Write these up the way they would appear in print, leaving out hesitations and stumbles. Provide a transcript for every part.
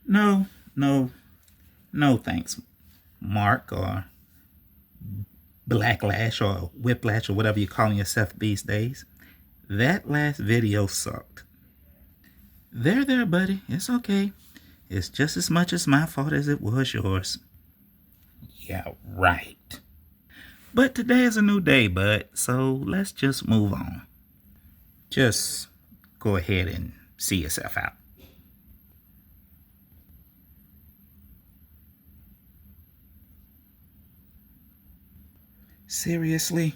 No, no, no thanks, Mark, or Blacklash, or Whiplash, or whatever you're calling yourself these days. That last video sucked. There, buddy. It's okay. It's just as much as my fault as it was yours. Yeah, right. But today is a new day, bud, so let's just move on. Just go ahead and see yourself out. Seriously?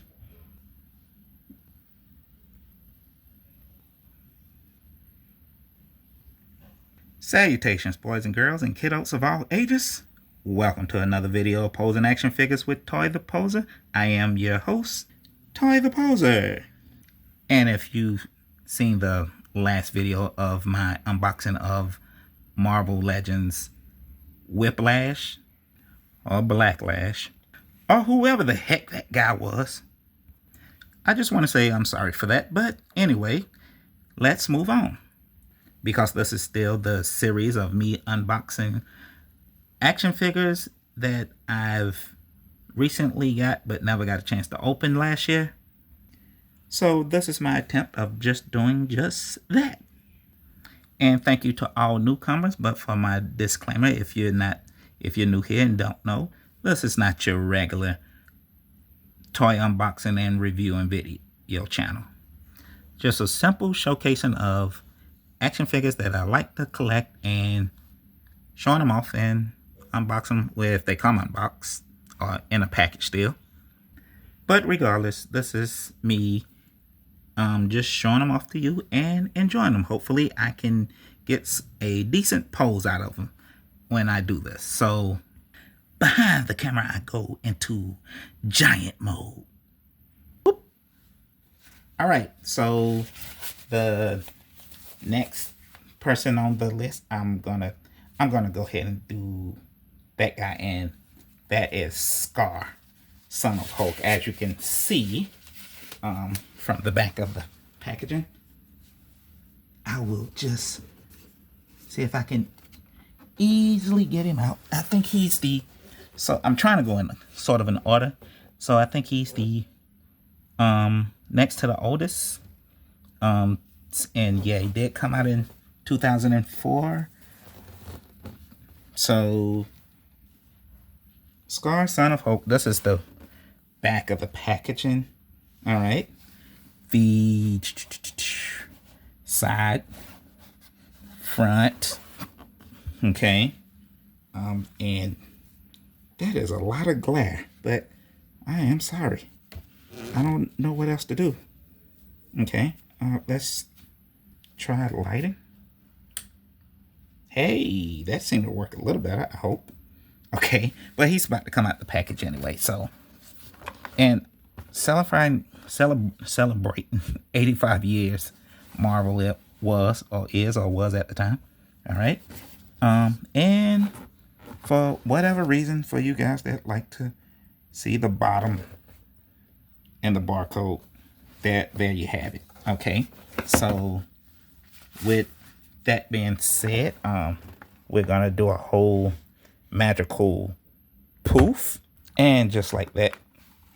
Salutations, boys and girls and kiddos of all ages. Welcome to another video of Posing Action Figures with Toy the Poser. I am your host, Toy the Poser. And if you've seen the last video of my unboxing of Marvel Legends Whiplash or Blacklash, or whoever the heck that guy was, I just want to say I'm sorry for that. But anyway, let's move on, because this is still the series of me unboxing action figures that I've recently got but never got a chance to open last year. So this is my attempt of just doing just that. And thank you to all newcomers, but for my disclaimer, if you're new here and don't know, this is not your regular toy unboxing and reviewing video channel. Just a simple showcasing of action figures that I like to collect and showing them off and unboxing them if they come unboxed or in a package still. But regardless, this is me just showing them off to you and enjoying them. Hopefully I can get a decent pose out of them when I do this. So behind the camera I go into giant mode. Boop. All right, so the next person on the list, I'm gonna go ahead and do that guy, and that is SKAAR, Son of Hulk. As you can see from the back of the packaging, I will just see if I can easily get him out. I think he's the, so I'm trying to go in sort of an order. So I think he's the next to the oldest. And yeah, he did come out in 2004. So SKAAR, Son of Hulk. This is the back of the packaging. All right. The side, front. Okay. And that is a lot of glare, but I am sorry. I don't know what else to do. Okay. Let's try lighting. Hey, that seemed to work a little better, I hope. Okay, but he's about to come out the package anyway, so. And celebrating 85 years Marvel it was, or is, or was at the time. All right. And for whatever reason, for you guys that like to see the bottom and the barcode, there you have it. Okay, so with that being said, we're gonna do a whole magical poof, and just like that,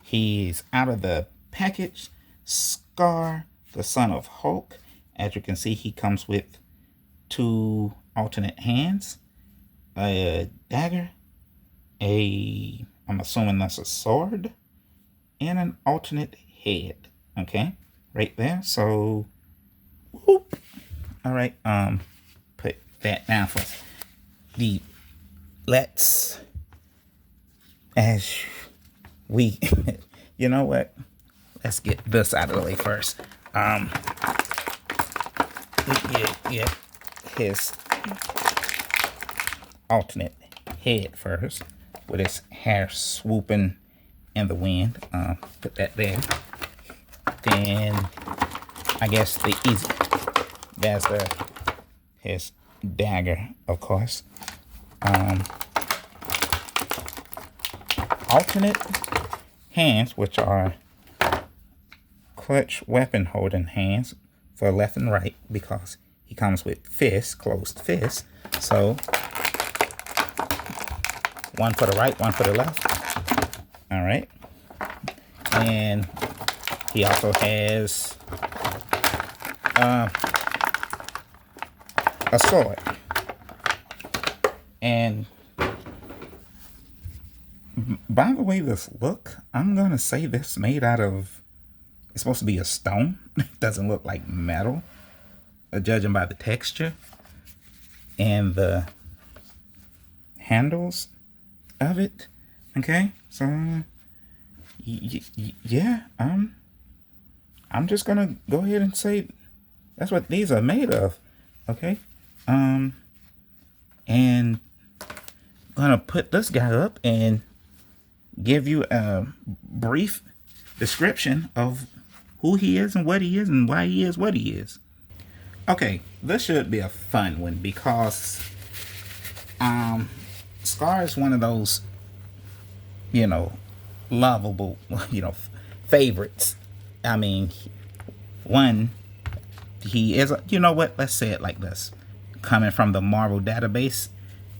he's out of the package. SKAAR, the Son of Hulk. As you can see, he comes with two alternate hands, a dagger, I'm assuming that's a sword, and an alternate head. Okay, right there. So whoop. All right, put that down for the, let's, as we, you know what, let's get this out of the way first. Get his alternate head first, with his hair swooping in the wind. Put that there. Then I guess the easy, that's his dagger, of course. Alternate hands, which are clutch weapon holding hands for left and right, because he comes with fists, closed fists. So One for the right, one for the left. All right. And he also has a sword. And by the way this look, I'm gonna say this made out of, it's supposed to be a stone. It doesn't look like metal, judging by the texture and the handles of it. Okay, so yeah, I'm just gonna go ahead and say that's what these are made of. Okay, and I'm gonna put this guy up and give you a brief description of who he is and what he is and why he is what he is. Okay, this should be a fun one because SKAAR is one of those, you know, lovable, you know, favorites. I mean, one, he is, you know what, let's say it like this. Coming from the Marvel database,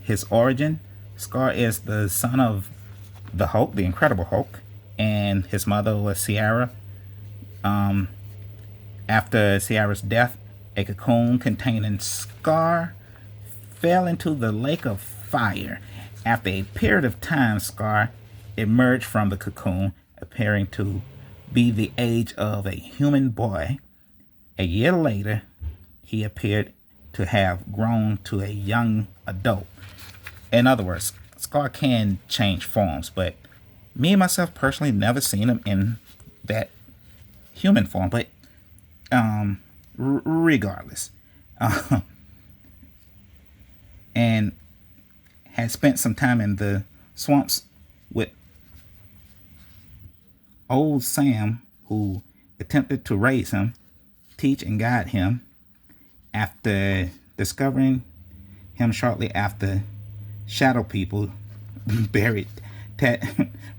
his origin, SKAAR is the son of the Hulk, the Incredible Hulk, and his mother was Sierra. After Sierra's death, a cocoon containing SKAAR fell into the lake of fire. After a period of time, SKAAR emerged from the cocoon, appearing to be the age of a human boy. A year later, he appeared to have grown to a young adult. In other words, SKAAR can change forms, but me myself personally never seen him in that human form. But regardless, and had spent some time in the swamps with old Sam, who attempted to raise him, teach and guide him. After discovering him shortly after, shadow people buried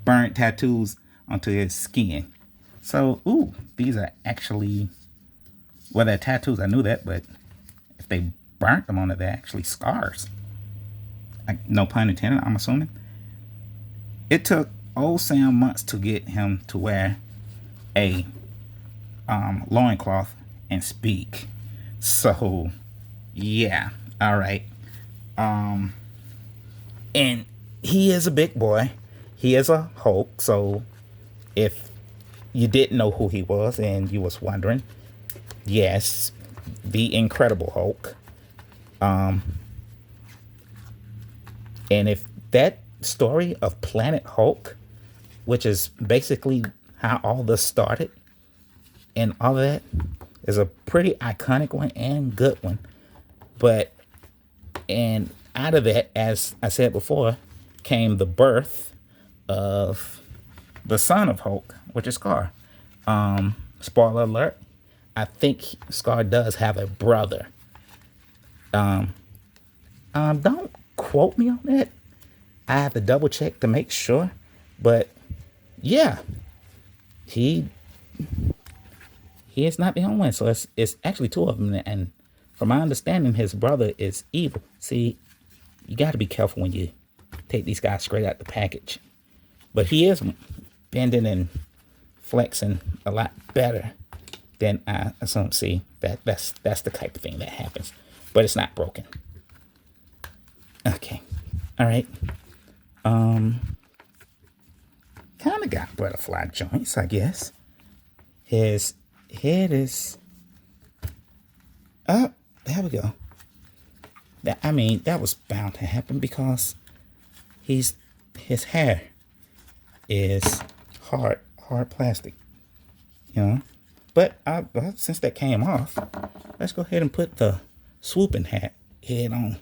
burnt tattoos onto his skin. So, ooh, these are actually, well, they're tattoos, I knew that, but if they burnt them onto, they're actually scars. Like, no pun intended, I'm assuming. It took old Sam months to get him to wear a loincloth and speak. So, yeah, all right. And he is a big boy. He is a Hulk. So, if you didn't know who he was and you was wondering, yes, the Incredible Hulk. And if that story of Planet Hulk, which is basically how all this started, and all of that, is a pretty iconic one and good one. But, and out of that, as I said before, came the birth of the son of Hulk, which is SKAAR. Spoiler alert, I think SKAAR does have a brother. Don't quote me on that. I have to double check to make sure. But yeah, he is not the only one. So it's actually two of them. And from my understanding, his brother is evil. See, you got to be careful when you take these guys straight out the package. But he is bending and flexing a lot better than I assume. See, that's the type of thing that happens. But it's not broken. Okay. All right. Kind of got butterfly joints, I guess. His head is up. There we go. I mean, that was bound to happen because his hair is hard plastic, you know. But since that came off, let's go ahead and put the swooping head on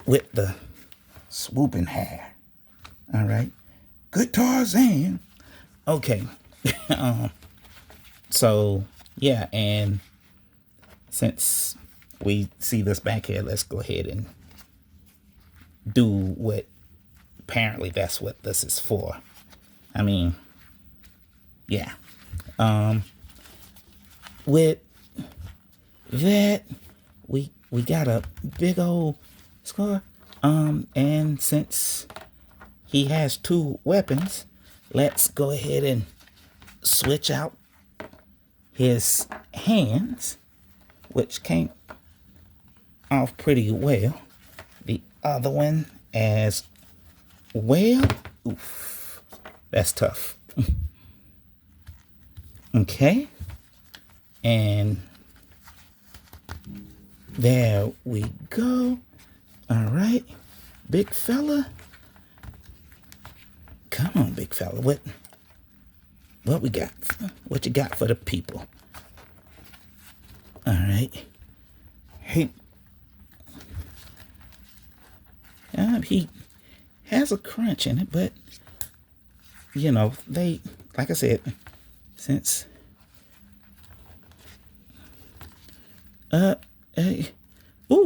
with the swooping hair. All right, good Tarzan. Okay. So yeah, and since we see this back here, let's go ahead and do what apparently that's what this is for. I mean, yeah. With that, we got a big old SKAAR. And since he has 2 weapons, let's go ahead and switch out his hands, which came off pretty well. The other one as well. Oof, that's tough. Okay, and there we go. All right, big fella. Come on, big fella. What we got? What you got for the people? All right. Hey. He has a crunch in it, but you know, they, like I said, since ooh,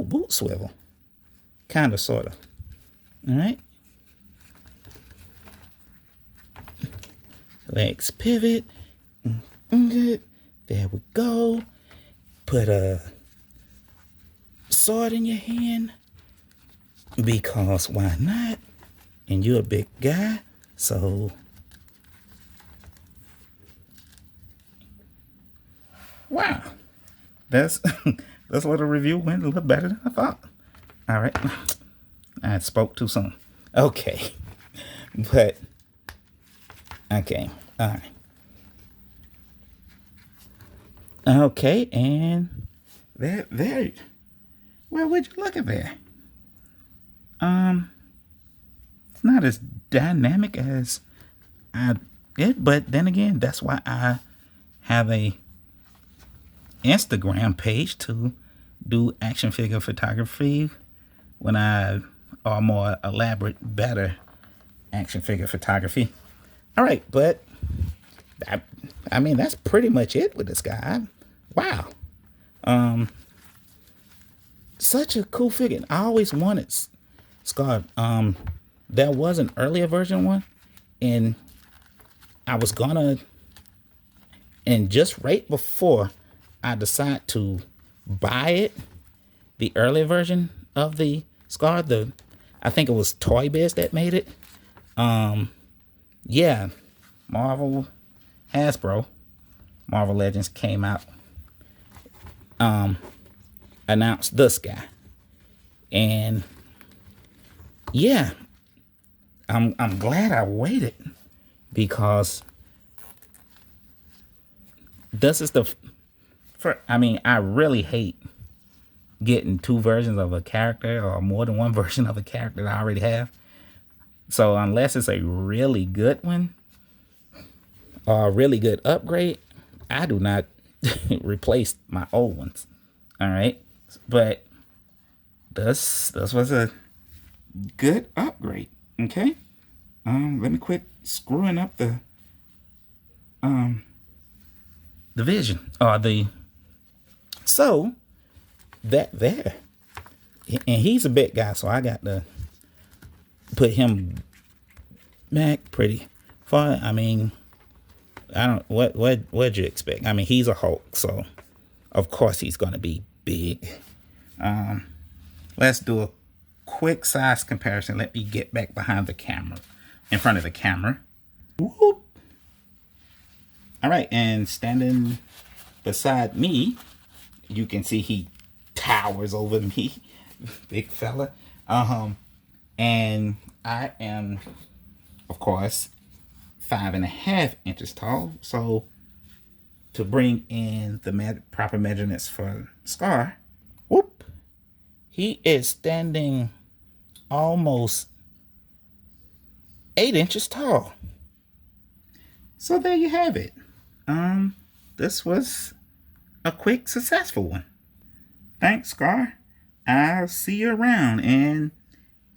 boot swivel. Kinda, sorta. Alright. Legs pivot. Good. There we go. Put a sword in your hand. Because why not? And you're a big guy, so wow. That's this little review went a little better than I thought. All right. I spoke too soon. Okay. But okay. All right. Okay, and there. Well, would you look at that? It's not as dynamic as but then again, that's why I have a Instagram page to do action figure photography when I are more elaborate, better action figure photography. All right, but I mean that's pretty much it with this guy. Wow, such a cool figure. I always wanted SKAAR. There was an earlier version one, and I was gonna, and just right before I decided to buy it, the earlier version of the SKAAR, I think it was Toy Biz that made it. Yeah, Hasbro, Marvel Legends came out, announced this guy, and yeah, I'm glad I waited, because this is I mean, I really hate getting 2 versions of a character or more than 1 version of a character that I already have. So unless it's a really good one or a really good upgrade, I do not replace my old ones. All right, but this was a good upgrade. Okay, let me quit screwing up the vision or the, so that there, and he's a big guy, so I got to put him back pretty far. I mean, I don't, what'd you expect? I mean, he's a Hulk, so of course he's gonna be big. Let's do a quick size comparison. Let me get back behind the camera, in front of the camera. Whoop. All right, and standing beside me, you can see he towers over me, big fella. And I am, of course, 5.5 inches tall. So to bring in the proper measurements for SKAAR, whoop, he is standing almost 8 inches tall. So there you have it. This was a quick, successful one. Thanks, SKAAR. I'll see you around, and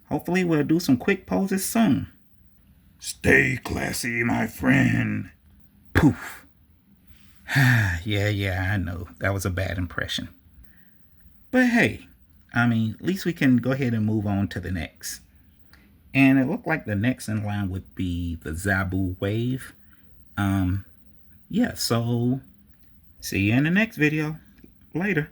hopefully we'll do some quick poses soon. Stay classy, my friend. Poof. Yeah, I know. That was a bad impression. But hey, I mean, at least we can go ahead and move on to the next. And it looked like the next in line would be the Zabu Wave. Yeah, so see you in the next video. Later.